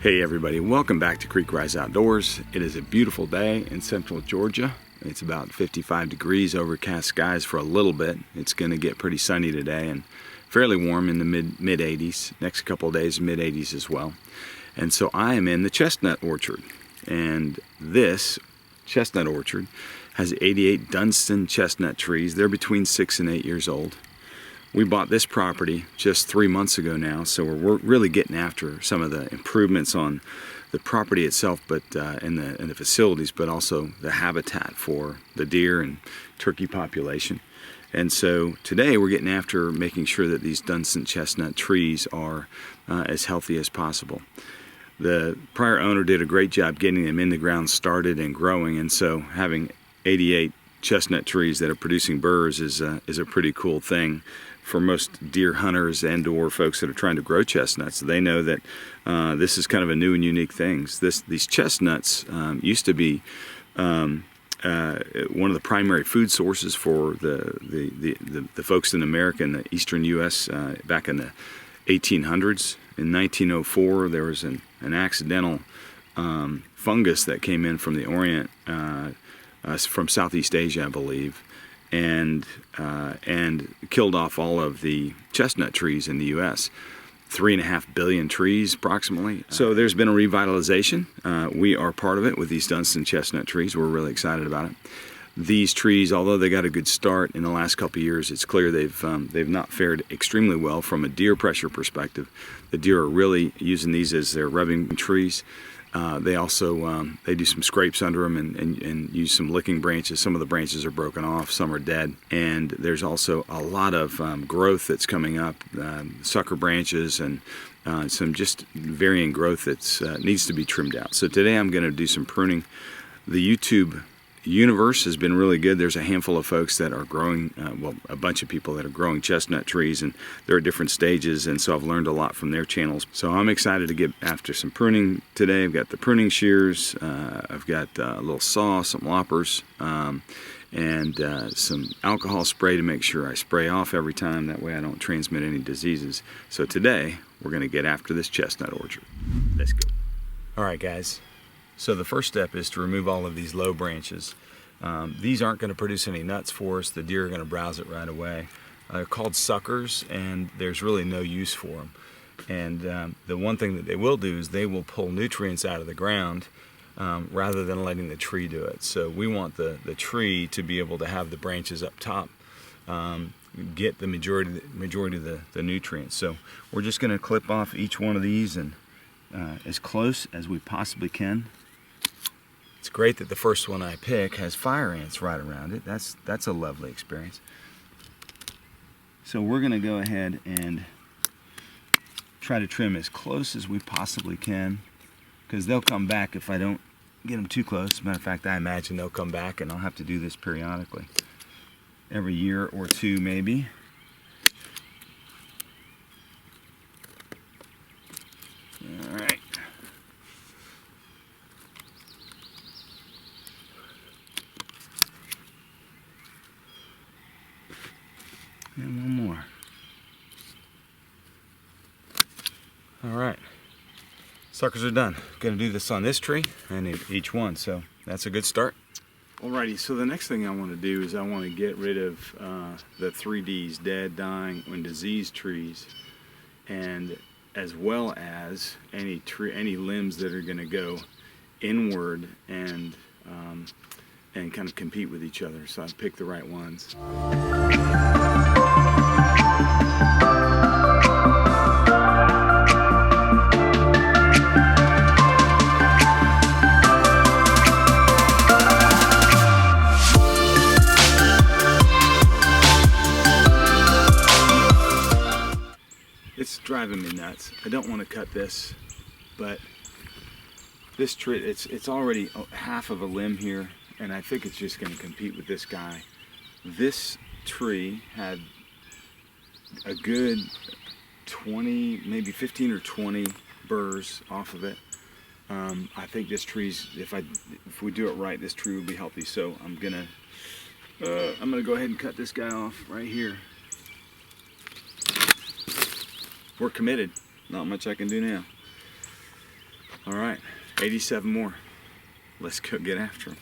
Hey everybody, welcome back to Creek Rise Outdoors. It is a beautiful day in central Georgia. It's about 55 degrees, overcast skies for a little bit. It's going to get pretty sunny today and fairly warm in the mid 80s. Next couple of days, mid 80s as well. And so I am in the chestnut orchard. And this chestnut orchard has 88 Dunstan chestnut trees. They're between 6 and 8 years old. We bought this property just 3 months ago now, so we're really getting after some of the improvements on the property itself, but in the facilities, but also the habitat for the deer and turkey population. And so today we're getting after making sure that these Dunstan chestnut trees are as healthy as possible. The prior owner did a great job getting them in the ground started and growing, and so having 88 chestnut trees that are producing burrs is a pretty cool thing for most deer hunters and or folks that are trying to grow chestnuts. They know that this is kind of a new and unique thing. These chestnuts used to be one of the primary food sources for the folks in America and the eastern U.S. Back in the 1800s. In 1904, there was an accidental fungus that came in from the Orient, from Southeast Asia, I believe, and killed off all of the chestnut trees in the U.S. 3.5 billion trees approximately. So there's been a revitalization. We are part of it with these Dunstan chestnut trees. We're really excited about it. These trees, although they got a good start in the last couple of years, it's clear they've not fared extremely well from a deer pressure perspective. The deer are really using these as their rubbing trees. They also they do some scrapes under them and use some licking branches. Some of the branches are broken off, some are dead, and there's also a lot of growth that's coming up, sucker branches and some just varying growth that needs to be trimmed out. So today I'm going to do some pruning. The YouTube universe has been really good. There's a handful of folks that are growing, well, a bunch of people that are growing chestnut trees, and they're at different stages, and so I've learned a lot from their channels. So I'm excited to get after some pruning today. I've got the pruning shears, I've got a little saw, some loppers, and some alcohol spray to make sure I spray off every time. That way I don't transmit any diseases. So today we're going to get after this chestnut orchard. Let's go. All right, guys. So the first step is to remove all of these low branches. These aren't going to produce any nuts for us. The deer are going to browse it right away. They're called suckers, and there's really no use for them. And the one thing that they will do is they will pull nutrients out of the ground rather than letting the tree do it. So we want the tree to be able to have the branches up top get the majority of the nutrients. So we're just going to clip off each one of these and as close as we possibly can. It's great that the first one I pick has fire ants right around it. That's a lovely experience. So we're going to go ahead and try to trim as close as we possibly can, because they'll come back if I don't get them too close. As a matter of fact, I imagine they'll come back, and I'll have to do this periodically, every year or two maybe. All right. And one more. All right. Suckers are done. Gonna do this on this tree and each one, so that's a good start. Alrighty, so the next thing I want to do is I want to get rid of the 3Ds, dead, dying, and diseased trees, and as well as any limbs that are going to go inward and kind of compete with each other. So I pick the right ones. It's driving me nuts. I don't want to cut this, but this tree, it's already half of a limb here, and I think it's just going to compete with this guy. This tree had a good 20, maybe 15 or 20 burrs off of it. I think this tree's, if we do it right, this tree will be healthy. So I'm gonna go ahead and cut this guy off right here. We're committed. Not much I can do now. All right, 87 more. Let's go get after them.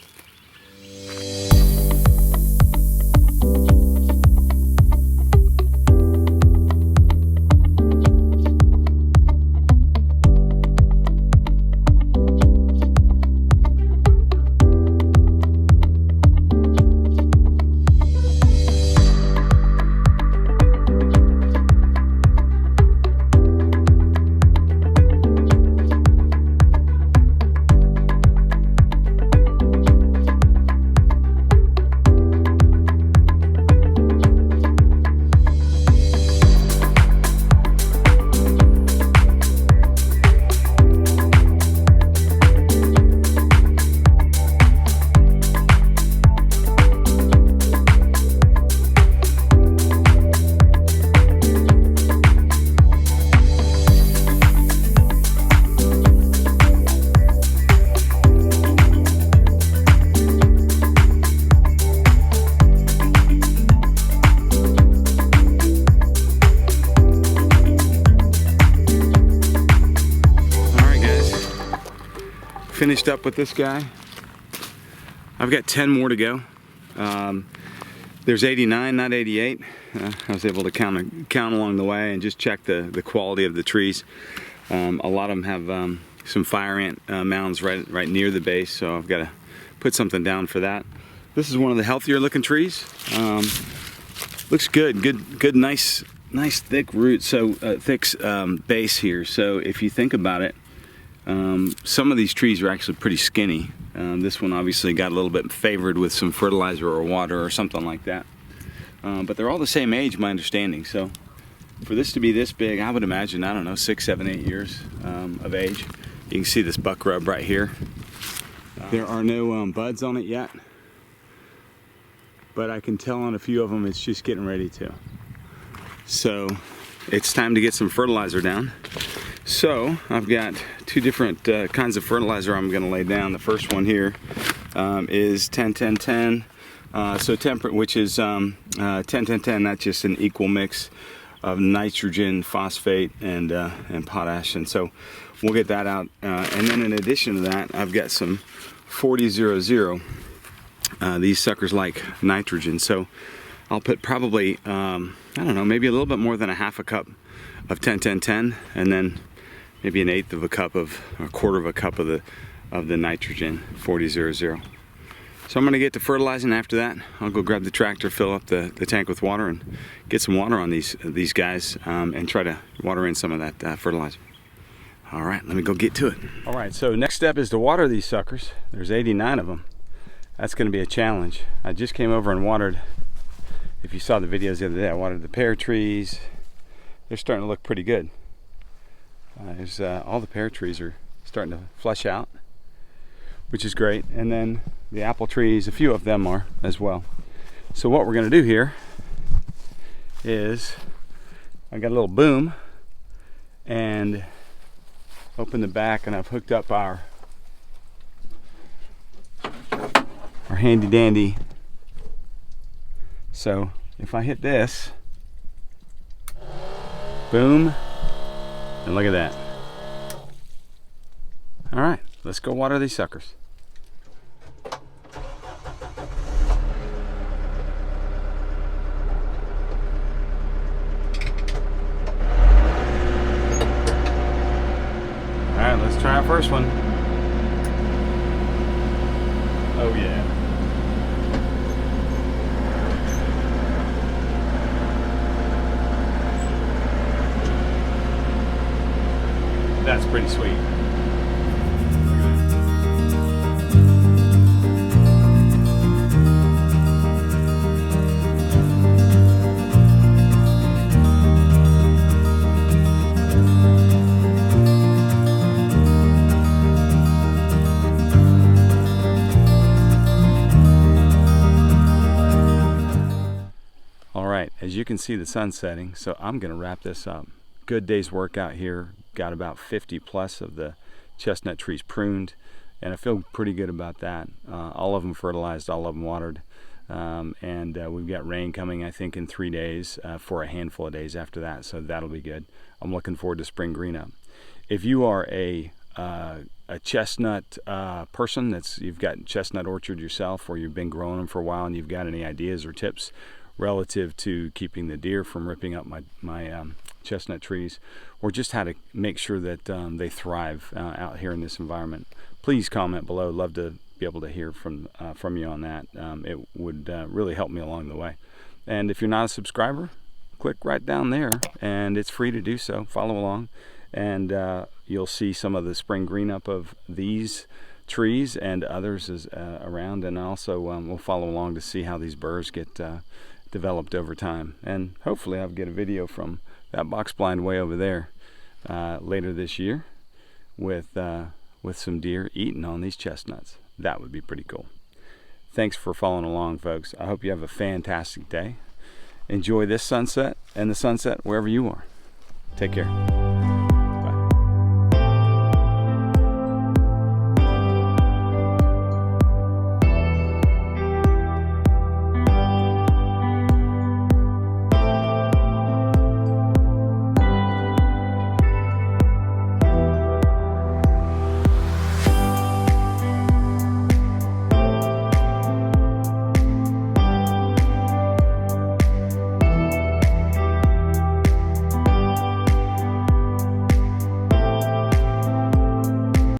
Finished up with this guy. I've got 10 more to go. There's 89, not 88. I was able to count along the way and just check the quality of the trees. A lot of them have some fire ant mounds right near the base, so I've got to put something down for that. This is one of the healthier looking trees. Looks good, nice thick roots, so thick base here. So if you think about it, some of these trees are actually pretty skinny. This one obviously got a little bit favored with some fertilizer or water or something like that. But they're all the same age, my understanding. So for this to be this big, I would imagine, I don't know, 6, 7, 8 years of age. You can see this buck rub right here. There are no buds on it yet, but I can tell on a few of them it's just getting ready to. So it's time to get some fertilizer down. So I've got 2 different kinds of fertilizer I'm going to lay down. The first one here is 10-10-10, so temperate, which is 10-10-10. That's just an equal mix of nitrogen, phosphate, and potash. And so we'll get that out. And then in addition to that, I've got some 40-00. These suckers like nitrogen, so I'll put probably I don't know, maybe a little bit more than a half a cup of 10-10-10, and then maybe an eighth of a cup or a quarter of a cup of the nitrogen 40-00. So I'm going to get to fertilizing. After that, I'll go grab the tractor, fill up the tank with water, and get some water on these guys, and try to water in some of that fertilizer. All right, let me go get to it. All right, so next step is to water these suckers. There's 89 of them. That's going to be a challenge. I just came over and watered. If you saw the videos the other day, I watered the pear trees. They're starting to look pretty good. All the pear trees are starting to flush out, which is great. And then the apple trees, a few of them are as well. So what we're going to do here is, I got a little boom and open the back, and I've hooked up our handy dandy. So if I hit this, boom, and look at that. All right, let's go water these suckers. All right, let's try our first one. Oh yeah. That's pretty sweet. All right, as you can see, the sun's setting, so I'm gonna wrap this up. Good day's work out here. Got about 50 plus of the chestnut trees pruned, and I feel pretty good about that. All of them fertilized, all of them watered, and we've got rain coming, I think, in 3 days for a handful of days after that, so that'll be good. I'm looking forward to spring green up. If you are a a chestnut person, you've got chestnut orchard yourself, or you've been growing them for a while and you've got any ideas or tips relative to keeping the deer from ripping up my chestnut trees, or just how to make sure that they thrive out here in this environment, please comment below. Love to be able to hear from you on that. It would really help me along the way. And if you're not a subscriber, click right down there, and it's free to do so. Follow along, and you'll see some of the spring green up of these trees and others around, and also we'll follow along to see how these burrs get developed over time. And hopefully I'll get a video from that box blind way over there later this year with some deer eating on these chestnuts. That would be pretty cool. Thanks for following along, folks. I hope you have a fantastic day. Enjoy this sunset and the sunset wherever you are. Take care.